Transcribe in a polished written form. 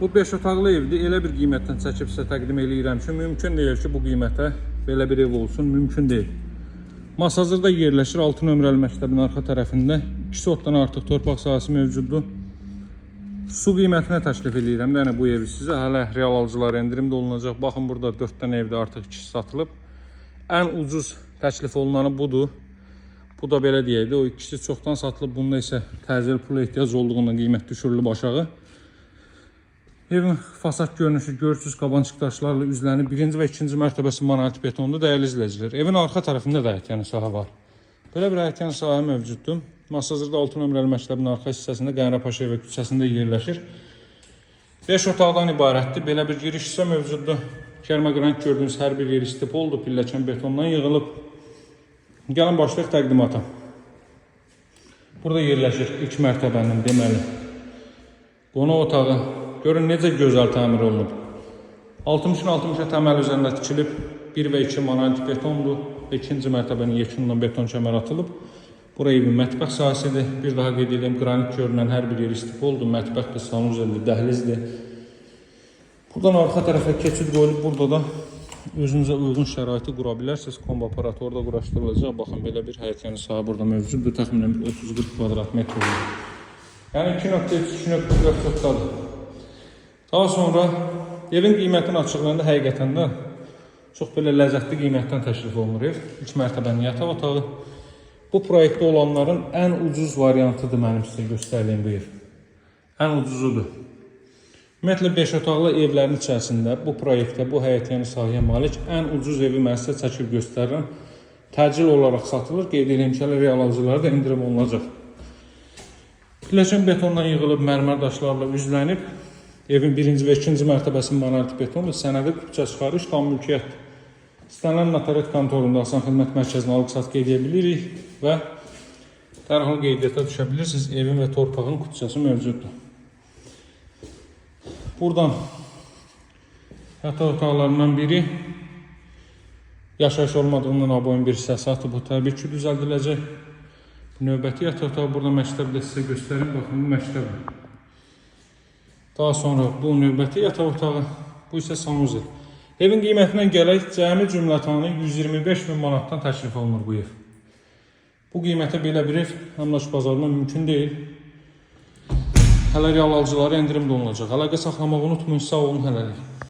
Bu 5 otaqlı evdir. Elə bir qiymətdən çəkib sizə təqdim eləyirəm ki, mümkün deyil ki, bu qiymətə belə bir ev olsun, mümkün deyil. Masazırda yerləşir 6 nömrəli məktəbin arxa tərəfində. 2 sotdan artıq torpaq sahəsi mövcuddur. Su qiymətinə təklif eləyirəm. Yəni bu evi sizə hələ real alıcılar endirimdə olunacaq. Baxın, burada 4 dənə evdə artıq ikisi satılıb. Ən ucuz təklif olunanı budur. Bu da belə deyək, o ikisi çoxdan satılıb. Bunda isə təcil pula ehtiyac olduğundan qiymət düşürülüb aşağı. Evin fasad görünüşü görürsüz, qabançıq daşlarla üzlənib. Birinci və ikinci mərtəbəsi monolit betondur, dəyərli izləyicilər. Evin arxa tərəfində də əyətyanı sahə var. Belə bir əyətyanı sahə mövcuddur. Masazırda 6 nömrəli məktəbin arxa hissəsində Qəynara Paşayeva küçəsində yerləşir. 5 otaqdan ibarətdir. Belə bir giriş hissə mövcuddur. Kermaqranit gördüyünüz hər bir yer istipoldur, pilləkən betondan yığılıb. Gəlin başlayaq təqdimata. Burada yerləşir ilk mərtəbənin deməli qonaq otağı. Görün necə gözəl təmir olunub. 60-60 təməl üzərində tikilib. 1 və 2 monolit betondur. İkinci mərtəbənin yekunundan beton kəmər atılıb. Bura evin mətbəx sahəsidir. Bir daha qeyd edeyim, qranit görünən hər bir yer istipoldur. Mətbəxdir, sanuzeldir, dəhlizdir. Buradan arxa tərəfə keçid qoyulub. Burada da özünüzə uyğun şəraiti qura bilərsiniz. Kombo aparatı orada quraşdırılacaq. Baxın, belə bir həyətyanı sahə burada mövcuddur. Təxminən 30-40 kvadrat metr olur. Yəni 2.3-2.4-dadır. Daha sonra evin qiymətini açıqlayanda həqiqətən də çox belə ləzzətli qiymətdən təklif olunur ev. İlk mərtəbənin yataq otağı. Bu proyektdə olanların ən ucuz variantıdır mənim sizə göstərdiyim bu ev. Ən ucuzudur. Ümumiyyətlə 5 otaqlı evlərin içərisində bu proyektdə, bu həyətyanı sahəyə malik ən ucuz evi mən sizə çəkib göstərirəm. Təcil olaraq satılır. Qeyd edeyim ki, real alıcılara da indirim olunacaq. Pilləkən betondan yığılıb, mərmər daşlarla üzlənib. Evin birinci və ikinci mərtəbəsinin monolit betondur. Sənədi kupça çıxarış, tam mülkiyyət. İstənilən notariat kontorunda Asan Xidmət Mərkəzinə alıq-satqı edə bilirik və dərhal qeydiyyata düşə bilirsiniz. Evin və torpağın kupçası mövcuddur. Buradan yataq otaqlarından biri yaşayış olmadığından aboyun bir hissəsi atıb. Bu təbii ki, düzəldiləcək. Növbəti yataq otağı burada məktəbdə sizə göstərim. Baxın, bu məktəb. Daha sonra bu növbəti yataq otağı, bu isə sanuzel. Evin qiymətindən gələk, cəmi cümlətanı 125.000 manatdan təklif olunur bu ev. Bu qiymətə belə bir ev əmlak bazarında mümkün deyil. Hələ real alıcılara endirim də olunacaq. Əlaqə saxlamaq unutmayın, sağ olun, hələlik.